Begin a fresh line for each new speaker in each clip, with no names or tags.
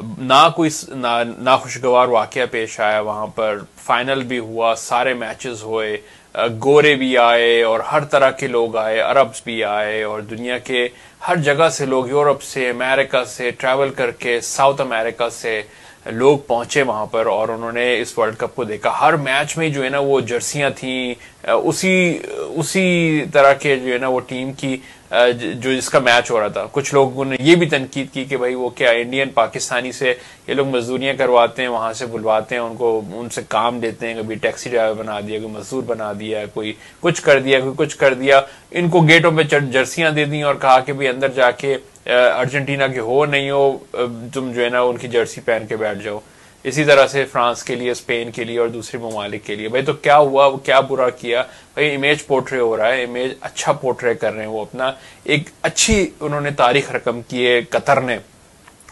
ना कोई ना खुशगवार वाकया पेश आया वहां पर। फाइनल भी हुआ, सारे मैचेस हुए, गोरे भी आए और हर तरह के लोग आए, अरब्स भी आए और दुनिया के हर जगह से लोग, यूरोप से, अमेरिका से ट्रैवल करके, साउथ अमेरिका से लोग पहुंचे वहां पर और उन्होंने इस वर्ल्ड कप को देखा। हर मैच में जो है ना वो जर्सियां थी उसी उसी तरह के जो है ना वो टीम की जो जिसका मैच हो रहा था। कुछ लोगों ने ये भी तनकीद की कि भाई वो क्या इंडियन पाकिस्तानी से ये लोग मजदूरियां करवाते हैं, वहां से बुलवाते हैं उनको, उनसे काम देते हैं, कभी टैक्सी ड्राइवर बना दिया, कोई मजदूर बना दिया, कोई कुछ कर दिया, कोई कुछ कर दिया। इनको गेटों पे जर्सियां दे दी और कहा कि भाई अंदर जाके अर्जेंटीना के हो नहीं हो तुम जो है ना उनकी जर्सी पहन के बैठ जाओ। इसी तरह से फ्रांस के लिए, स्पेन के लिए और दूसरे ममालिक के लिए। भाई तो क्या हुआ, वो क्या बुरा किया? भाई इमेज पोर्ट्रे हो रहा है, इमेज अच्छा पोर्ट्रे कर रहे हैं वो अपना। एक अच्छी उन्होंने तारीख रकम की है कतर ने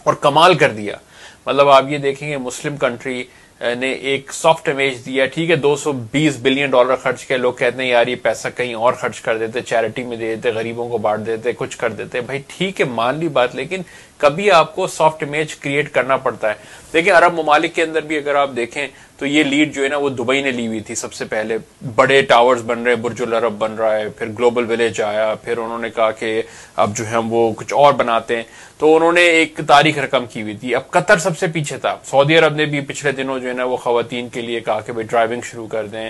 और कमाल कर दिया। मतलब आप ये देखेंगे मुस्लिम कंट्री ने एक सॉफ्ट इमेज दिया। ठीक है, 220 बिलियन डॉलर खर्च किया। लोग कहते हैं यार ये पैसा कहीं और खर्च कर देते, चैरिटी में दे देते, गरीबों को बांट देते, कुछ कर देते। भाई ठीक है, मान ली बात, लेकिन कभी आपको सॉफ्ट इमेज क्रिएट करना पड़ता है। देखिए अरब ममालिक के अंदर भी अगर आप देखें तो ये लीड जो है ना वो दुबई ने ली हुई थी सबसे पहले। बड़े टावर्स बन रहे हैं, बुर्जुल अरब बन रहा है, फिर ग्लोबल विलेज आया, फिर उन्होंने कहा कि अब जो है हम वो कुछ और बनाते हैं, तो उन्होंने एक तारीख रकम की हुई थी। अब कतर सबसे पीछे था। सऊदी अरब ने भी पिछले दिनों जो है ना वो खवातीन के लिए कहा कि भाई ड्राइविंग शुरू कर दें,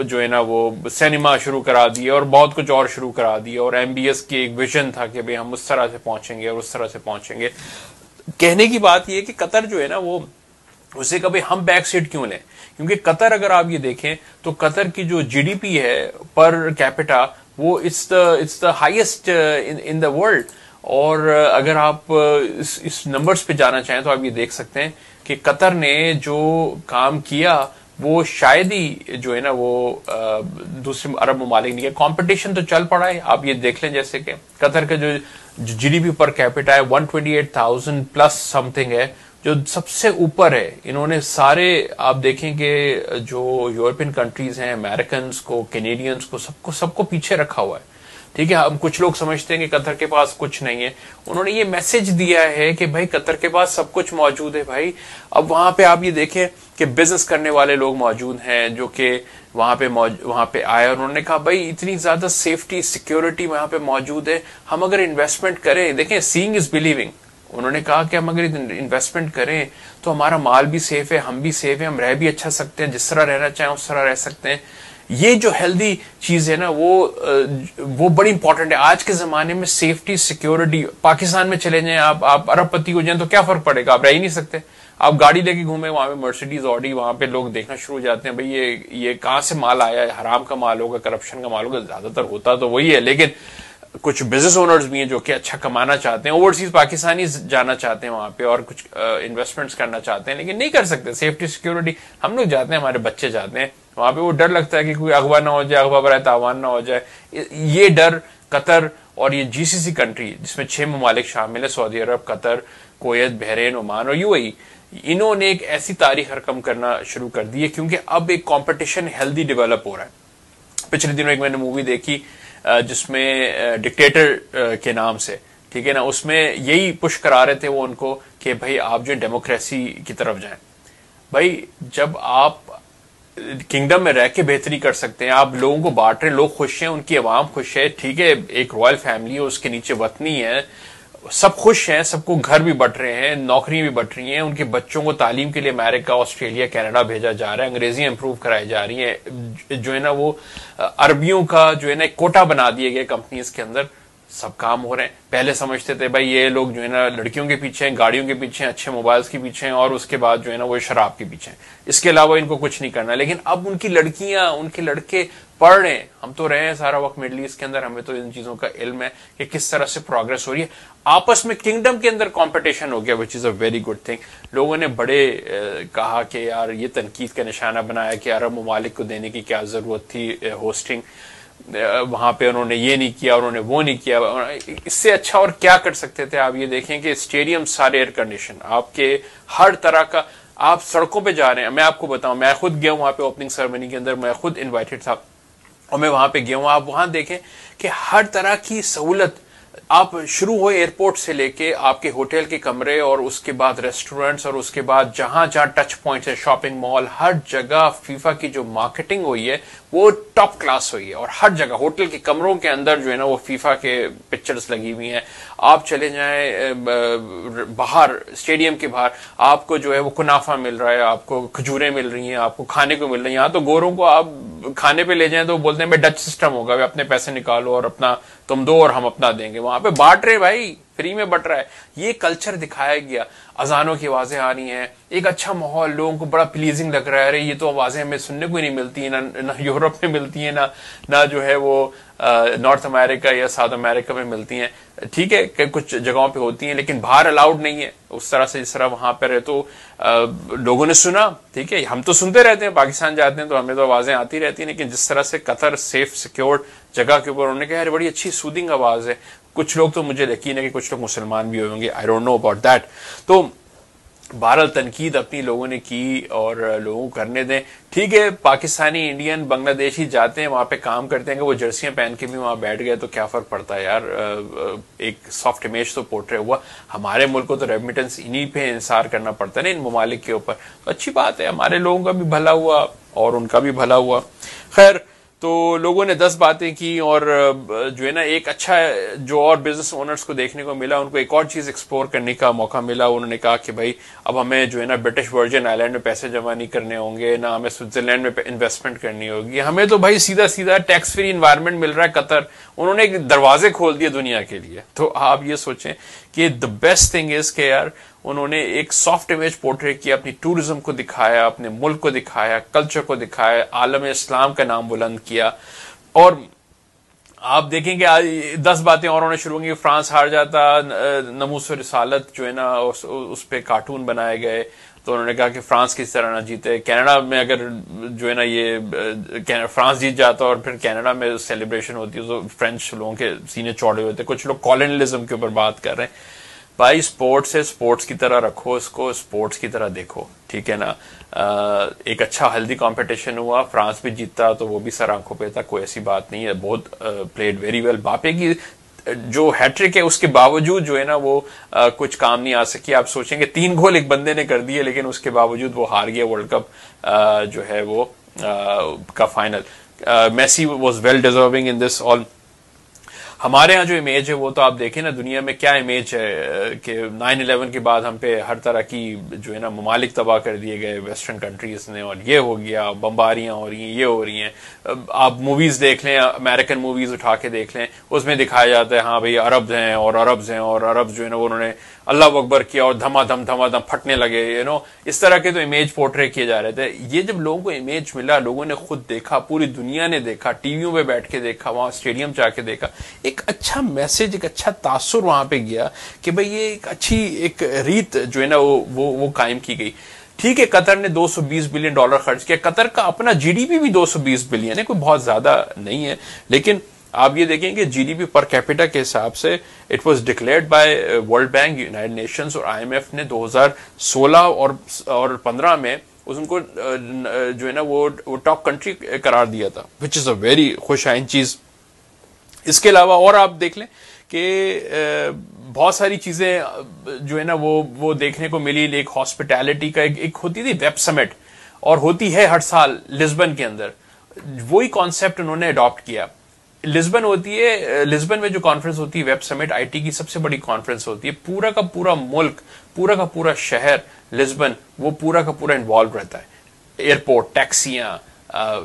जो है ना वो सिनेमा शुरू करा दिए और बहुत कुछ और शुरू करा दिया। और एमबीएस की एक विजन था कि भाई हम उस तरह से पहुंचेंगे और उस तरह से पहुंचेंगे। कहने की बात यह है कि कतर जो है ना वो उसे कभी हम बैक सीट क्यों लें, क्योंकि कतर अगर आप ये देखें तो कतर की जो जीडीपी है पर कैपिटा वो it's the highest in the world. और अगर आप इस नंबर्स पे जाना चाहें तो आप ये देख सकते हैं कि कतर ने जो काम किया वो शायद ही जो है ना वो दूसरे अरब ममालिक नहीं है। कंपटीशन तो चल पड़ा है, आप ये देख लें जैसे कि कतर का जो जीडीपी पर कैपिटा है 128,000 प्लस समथिंग है, जो सबसे ऊपर है। इन्होंने सारे आप देखेंगे जो यूरोपियन कंट्रीज हैं, अमेरिकन को, कैनेडियंस को, सबको पीछे रखा हुआ है। ठीक है, हम कुछ लोग समझते हैं कि कतर के पास कुछ नहीं है। उन्होंने ये मैसेज दिया है कि भाई कतर के पास सब कुछ मौजूद है भाई। अब वहां पे आप ये देखें कि बिजनेस करने वाले लोग मौजूद हैं जो कि वहां पे आए और उन्होंने कहा भाई इतनी ज्यादा सेफ्टी सिक्योरिटी वहां पे मौजूद है, हम अगर इन्वेस्टमेंट करें, देखें सीइंग इज बिलीविंग। उन्होंने कहा कि हम अगर इन्वेस्टमेंट करें तो हमारा माल भी सेफ है, हम भी सेफ है, हम रह भी अच्छा सकते हैं, जिस तरह रहना चाहें उस तरह रह सकते हैं। ये जो हेल्दी चीज है ना वो बड़ी इंपॉर्टेंट है आज के जमाने में। सेफ्टी सिक्योरिटी, पाकिस्तान में चले जाएं आप अरबपति हो जाएं तो क्या फर्क पड़ेगा, आप रह ही नहीं सकते। आप गाड़ी लेके घूमे, वहां पे मर्सिडीज ऑडी, वहां पे लोग देखना शुरू हो जाते हैं भाई ये कहां से माल आया है, हराम का माल होगा, करप्शन का माल होगा। ज्यादातर होता तो वही है, लेकिन कुछ बिजनेस ओनर्स भी हैं जो कि अच्छा कमाना चाहते हैं, ओवरसीज पाकिस्तानी जाना चाहते हैं वहां पे और कुछ इन्वेस्टमेंट्स करना चाहते हैं, लेकिन नहीं कर सकते। सेफ्टी सिक्योरिटी, हम लोग जाते हैं, हमारे बच्चे जाते हैं वहां पे, वो डर लगता है कि कोई अगवा ना हो जाए, अगवा बराए तावान ना हो जाए। ये डर कतर और ये जीसीसी कंट्री जिसमें 6 ममालिक शामिल है, सऊदी अरब, कतर, कुवैत, बहरीन, ओमान और यूएई, इन्होंने एक ऐसी तारीख रकम करना शुरू कर दी है क्योंकि अब एक कंपटीशन हेल्दी डेवलप हो रहा है। पिछले दिनों एक मैंने मूवी देखी जिसमें डिक्टेटर के नाम से, ठीक है ना, उसमें यही पुश करा रहे थे वो उनको कि भाई आप जो डेमोक्रेसी की तरफ जाएं। भाई जब आप किंगडम में रह के बेहतरी कर सकते हैं, आप लोगों को बांट रहे हैं, लोग खुश हैं, उनकी आवाम खुश है, ठीक है, एक रॉयल फैमिली है, उसके नीचे वतनी है, सब खुश हैं, सबको घर भी बट रहे हैं, नौकरियां भी बट रही हैं, उनके बच्चों को तालीम के लिए अमेरिका, ऑस्ट्रेलिया, कनाडा भेजा जा रहा है, अंग्रेजी इंप्रूव कराई जा रही है, जो है ना वो अरबियों का जो है ना एक कोटा बना दिए गए कंपनीज के अंदर, सब काम हो रहे हैं। पहले समझते थे भाई ये लोग जो है ना लड़कियों के पीछे हैं, गाड़ियों के पीछे हैं, अच्छे मोबाइल्स के पीछे हैं और उसके बाद जो है ना वो शराब के पीछे हैं, इसके अलावा इनको कुछ नहीं करना। लेकिन अब उनकी लड़कियां, उनके लड़के पढ़ रहे हैं। हम तो रहे हैं सारा वक्त मिडल ईस्ट के अंदर, हमें तो इन चीजों का इल्म है कि किस तरह से प्रोग्रेस हो रही है। आपस में किंगडम के अंदर कंपटीशन हो गया, which is a very good thing. लोगों ने बड़े कहा कि यार ये तनकीद का निशाना बनाया कि अरब ममालिक को देने की क्या जरूरत थी होस्टिंग, वहां पे उन्होंने ये नहीं किया, उन्होंने वो नहीं किया। इससे अच्छा और क्या कर सकते थे? आप ये देखें कि स्टेडियम सारे एयर कंडीशन, आपके हर तरह का, आप सड़कों पे जा रहे हैं। मैं आपको बताऊं, मैं खुद गया हूं वहां पे ओपनिंग सेरेमनी के अंदर, मैं खुद इनवाइटेड था और मैं वहां पे गया हूं। आप वहां देखें कि हर तरह की सहूलत आप शुरू हुए एयरपोर्ट से लेके आपके होटल के कमरे और उसके बाद रेस्टोरेंट्स और उसके बाद जहां जहां टच पॉइंट्स है, शॉपिंग मॉल, हर जगह फीफा की जो मार्केटिंग हुई है वो टॉप क्लास हुई है। और हर जगह होटल के कमरों के अंदर जो है ना वो फीफा के पिक्चर्स लगी हुई हैं। आप चले जाएं बाहर स्टेडियम के बाहर, आपको जो है वो कुनाफा मिल रहा है, आपको खजूरें मिल रही हैं, आपको खाने को मिल रही है। यहाँ तो गोरों को आप खाने पे ले जाएं तो बोलते हैं भाई डच सिस्टम होगा, वे अपने पैसे निकालो और अपना तुम दो और हम अपना देंगे। वहां पे बांट रहे भाई, फ्री में बट रहा है। ये कल्चर दिखाया गया। अजानों की आवाजें आ रही हैं, एक अच्छा माहौल, लोगों को बड़ा प्लीजिंग लग रहा है। अरे ये तो आवाजें हमें सुनने को ही नहीं मिलती है, ना यूरोप में मिलती है, ना जो है वो नॉर्थ अमेरिका या साउथ अमेरिका में मिलती हैं। ठीक है कि कुछ जगहों पे होती हैं, लेकिन बाहर अलाउड नहीं है उस तरह से जिस तरह वहां पर है। तो लोगों ने सुना, ठीक है, हम तो सुनते रहते हैं, पाकिस्तान जाते हैं तो हमें तो आवाजें आती रहती हैं, लेकिन जिस तरह से कतर सेफ सिक्योर्ड जगह के ऊपर उन्होंने कहा बड़ी अच्छी सूदिंग आवाज है। कुछ लोग तो मुझे यकीन है कि कुछ लोग मुसलमान भी होंगे, I don't know about that. तो बहरहाल तनकीद अपनी लोगों ने की और लोगों को करने दें। ठीक है, पाकिस्तानी, इंडियन, बांग्लादेशी जाते हैं वहां पे काम करते हैं कि वो जर्सियां पहन के भी वहां बैठ गए तो क्या फर्क पड़ता है यार। एक सॉफ्ट इमेज तो पोर्ट्रे हुआ। हमारे मुल्क को तो रेमिटेंस इन्हीं पे इंसार करना पड़ता है ना, इन ममालिक के ऊपर। तो अच्छी बात है, हमारे लोगों का भी भला हुआ और उनका भी भला हुआ। खैर, तो लोगों ने 10 बातें की और जो है ना एक अच्छा जो और बिजनेस ओनर्स को देखने को मिला, उनको एक और चीज एक्सप्लोर करने का मौका मिला। उन्होंने कहा कि भाई अब हमें जो है ना ब्रिटिश वर्जिन आइलैंड में पैसे जमा नहीं करने होंगे, ना हमें स्विट्जरलैंड में इन्वेस्टमेंट करनी होगी, हमें तो भाई सीधा सीधा टैक्स फ्री इन्वायरमेंट मिल रहा है कतर। उन्होंने एक दरवाजे खोल दिए दुनिया के लिए। तो आप ये सोचें कि द बेस्ट थिंग इज के यार उन्होंने एक सॉफ्ट इमेज पोर्ट्रेट किया, अपनी टूरिज्म को दिखाया, अपने मुल्क को दिखाया, कल्चर को दिखाया, आलम इस्लाम का नाम बुलंद किया। और आप देखेंगे आज 10 बातें और होने शुरू होंगी। फ्रांस हार जाता, नमूस रिसालत जो है ना उस पे कार्टून बनाए गए, तो उन्होंने कहा कि फ्रांस किस तरह ना जीते। कनाडा में अगर जो है ना ये फ्रांस जीत जाता और फिर कनाडा में सेलिब्रेशन होती है तो फ्रेंच लोगों के सीने चौड़े होते। कुछ लोग कॉलोनियलिज्म के ऊपर बात कर रहे हैं। भाई स्पोर्ट्स है, स्पोर्ट्स की तरह रखो इसको, स्पोर्ट्स की तरह देखो, ठीक है ना। एक अच्छा हेल्दी कंपटीशन हुआ, फ्रांस भी जीता तो वो भी सर आंखों पे था, कोई ऐसी बात नहीं है। बहुत प्लेड वेरी वेल। बापे की जो हैट्रिक है उसके बावजूद जो है ना वो कुछ काम नहीं आ सकी। आप सोचेंगे 3 गोल एक बंदे ने कर दिए, लेकिन उसके बावजूद वो हार गया वर्ल्ड कप जो है वो का final. Messi was well deserving in this all. हमारे यहाँ जो इमेज है वो तो आप देखें ना दुनिया में क्या इमेज है कि 9/11 के बाद हम पे हर तरह की जो है ना ममालिक तबाह कर दिए गए वेस्टर्न कंट्रीज ने, और ये हो गया, बम्बारियां हो रही हैं, ये हो रही हैं। आप मूवीज देख लें, अमेरिकन मूवीज उठा के देख लें, उसमें दिखाया जाता है हाँ भाई अरब हैं और अरब्स हैं और अरब जो है ना उन्होंने अल्लाह अकबर किया और धमाधम फटने लगे। इस तरह के तो इमेज पोर्ट्रे किए जा रहे थे। ये जब लोगों को इमेज मिला, लोगों ने खुद देखा, पूरी दुनिया ने देखा, टीवियों पे बैठ के देखा, वहां स्टेडियम जाके देखा, एक अच्छा मैसेज, एक अच्छा तासुर वहां पे गया कि भाई ये एक अच्छी एक रीत जो है ना वो कायम की गई। ठीक है, कतर ने $220 बिलियन खर्च किया। कतर का अपना जीडीपी भी 220 बिलियन है, कोई बहुत ज्यादा नहीं है, लेकिन आप ये देखेंगे जीडीपी पर कैपिटा के हिसाब से it was declared by world bank, United Nations और आईएमएफ ने 2016 और 15 में उनको जो है ना वो टॉप कंट्री करार दिया था, विच इज अ वेरी खुशाइन चीज। इसके अलावा और आप देख लें कि बहुत सारी चीजें जो है ना वो देखने को मिली। एक हॉस्पिटैलिटी का एक होती थी वेब समिट, और होती है हर साल लिस्बन के अंदर। वही कॉन्सेप्ट उन्होंने अडॉप्ट किया। लिस्बन होती है, लिस्बन में जो कॉन्फ्रेंस होती है वेब समिट, आईटी की सबसे बड़ी कॉन्फ्रेंस होती है। पूरा का पूरा मुल्क, पूरा का पूरा शहर लिस्बन वो पूरा का पूरा इन्वॉल्व रहता है। एयरपोर्ट, टैक्सियां,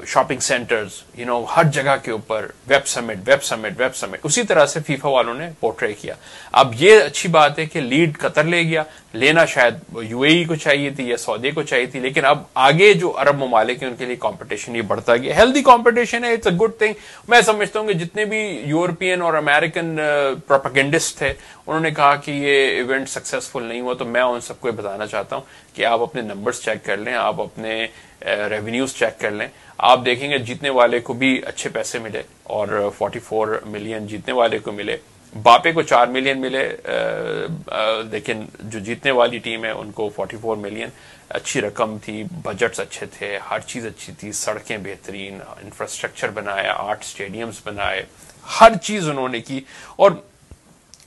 शॉपिंग सेंटर्स, हर जगह के ऊपर वेब समिट। उसी तरह से फीफा वालों ने पोर्ट्रे किया। अब ये अच्छी बात है कि लीड कतर ले गया, लेना शायद यूएई को चाहिए थी या सऊदी को चाहिए थी, लेकिन अब आगे जो अरब ममालिक हैं उनके लिए कंपटीशन ये बढ़ता गया। हेल्दी कंपटीशन है, इट्स अ गुड थिंग। मैं समझता हूँ कि जितने भी यूरोपियन और अमेरिकन प्रोपेगेंडिस्ट थे उन्होंने कहा कि ये इवेंट सक्सेसफुल नहीं हुआ, तो मैं उन सबको बताना चाहता हूँ कि आप अपने नंबर्स चेक कर लें, आप अपने रेवेन्यूज चेक कर लें। आप देखेंगे जीतने वाले को भी अच्छे पैसे मिले और 44 मिलियन जीतने वाले को मिले। बापे को 4 मिलियन मिले, लेकिन जो जीतने वाली टीम है उनको 44 मिलियन। अच्छी रकम थी, बजट्स अच्छे थे, हर चीज अच्छी थी, सड़कें बेहतरीन, इंफ्रास्ट्रक्चर बनाया, 8 स्टेडियम्स बनाए, हर चीज उन्होंने की। और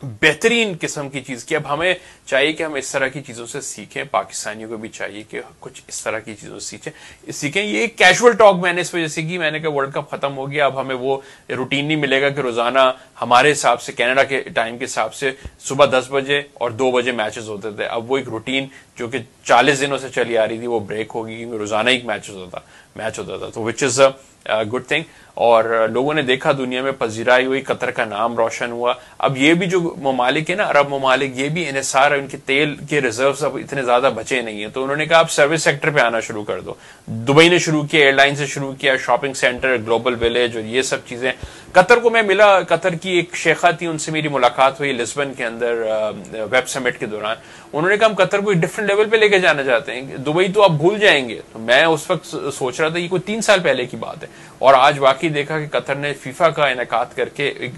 बेहतरीन किस्म की चीज की। अब हमें चाहिए कि हम इस तरह की चीजों से सीखें, पाकिस्तानियों को भी चाहिए कि कुछ इस तरह की चीजों से सीखें। ये कैजुअल टॉक मैंने इस वजह से की, मैंने कहा वर्ल्ड कप खत्म हो गया, अब हमें वो रूटीन नहीं मिलेगा कि रोजाना हमारे हिसाब से, कनाडा के टाइम के हिसाब से सुबह 10 बजे और 2 बजे मैचेस होते थे। अब वो एक रूटीन जो कि 40 दिनों से चली आ रही थी वो ब्रेक होगी, क्योंकि रोजाना एक मैच होता था, तो which is a good thing. और लोगों ने देखा, दुनिया में पजीराई हुई, कतर का नाम रोशन हुआ। अब ये भी जो ममालिक है ना, अरब ममालिक, ये भी इन्हिसार, उनके तेल के रिजर्व्स अब इतने ज्यादा बचे नहीं है, तो उन्होंने कहा आप सर्विस सेक्टर पे आना शुरू कर दो। दुबई ने शुरू किया, एयरलाइन से शुरू किया, शॉपिंग सेंटर, ग्लोबल विलेज और ये सब चीजें। कतर को मैं मिला, कतर की एक शेखा थी, उनसे मेरी मुलाकात हुई लिस्बन के अंदर वेब समिट के दौरान। उन्होंने कहा हम कतर को एक डिफरेंट लेवल पे लेके जाना चाहते हैं, दुबई तो आप भूल जाएंगे। तो मैं उस वक्त सोच रहा था ये कोई 3 साल पहले की बात है, और आज वाकई देखा कि कतर ने फीफा का इनेकाद करके एक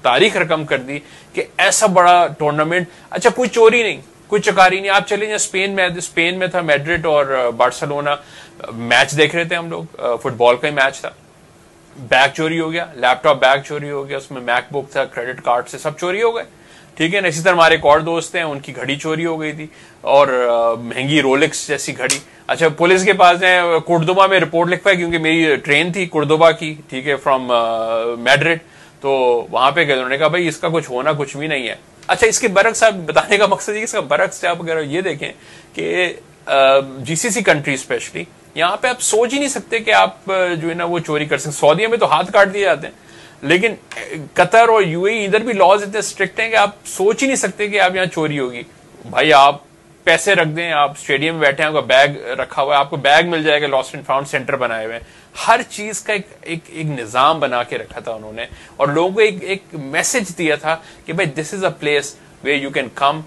तारीख रकम कर दी कि ऐसा बड़ा टूर्नामेंट। अच्छा, कोई चोरी नहीं, कोई चकारी नहीं। आप चले जाए स्पेन में था मैड्रिड और बार्सिलोना, मैच देख रहे थे हम लोग, फुटबॉल का ही मैच था, बैग चोरी हो गया, लैपटॉप बैग चोरी हो गया, उसमें मैकबुक था, क्रेडिट कार्ड से सब चोरी हो गए, ठीक है ना। इसी तरह हमारे एक और दोस्त हैं, उनकी घड़ी चोरी हो गई थी, और महंगी रोलेक्स जैसी घड़ी। अच्छा, पुलिस के पास है, कुर्दोबा में रिपोर्ट लिखवाई, क्योंकि मेरी ट्रेन थी कुर्दोबा की, ठीक है, फ्रॉम मैड्रिड, तो वहां पे गए, उन्होंने कहा भाई इसका कुछ होना कुछ भी नहीं है। अच्छा, इसके बरक्स, आप बताने का मकसद है, इसका बरक्स आप अगर ये देखें कि जीसीसी कंट्री स्पेशली, यहाँ पे आप सोच ही नहीं सकते कि आप जो है ना वो चोरी कर सकते। सऊदीया में तो हाथ काट दिए जाते हैं, लेकिन कतर और यूएई, इधर भी लॉज इतने स्ट्रिक्ट हैं कि आप सोच ही नहीं सकते कि आप यहाँ चोरी होगी। भाई आप पैसे रख दें, आप स्टेडियम में बैठे हैं, आपका बैग रखा हुआ है, आपको बैग मिल जाएगा, लॉस्ट एंड फाउंड सेंटर बनाए हुए हैं, हर चीज का एक निजाम बना के रखा था उन्होंने, और लोगों को एक मैसेज दिया था कि भाई this is a place way you can come,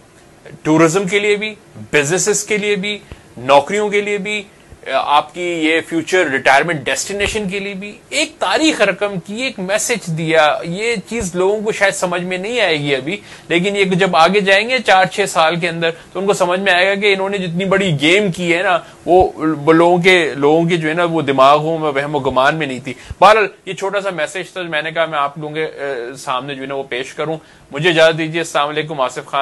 tourism के लिए भी, बिजनेसेस के लिए भी, नौकरियों के लिए भी, आपकी ये फ्यूचर रिटायरमेंट डेस्टिनेशन के लिए भी एक तारीख रकम की, एक मैसेज दिया। ये चीज लोगों को शायद समझ में नहीं आएगी अभी, लेकिन ये जब आगे जाएंगे 4-6 साल के अंदर, तो उनको समझ में आएगा कि इन्होंने जितनी बड़ी गेम की है ना, वो लोगों के जो है ना वो दिमागों में, वहम गुमान में नहीं थी। बहरहाल ये छोटा सा मैसेज था, मैंने कहा मैं आप लोगों के सामने जो है ना वो पेश करूं। मुझे इजाजत दीजिए। अस्सलाम वालेकुम, आसिफ खान।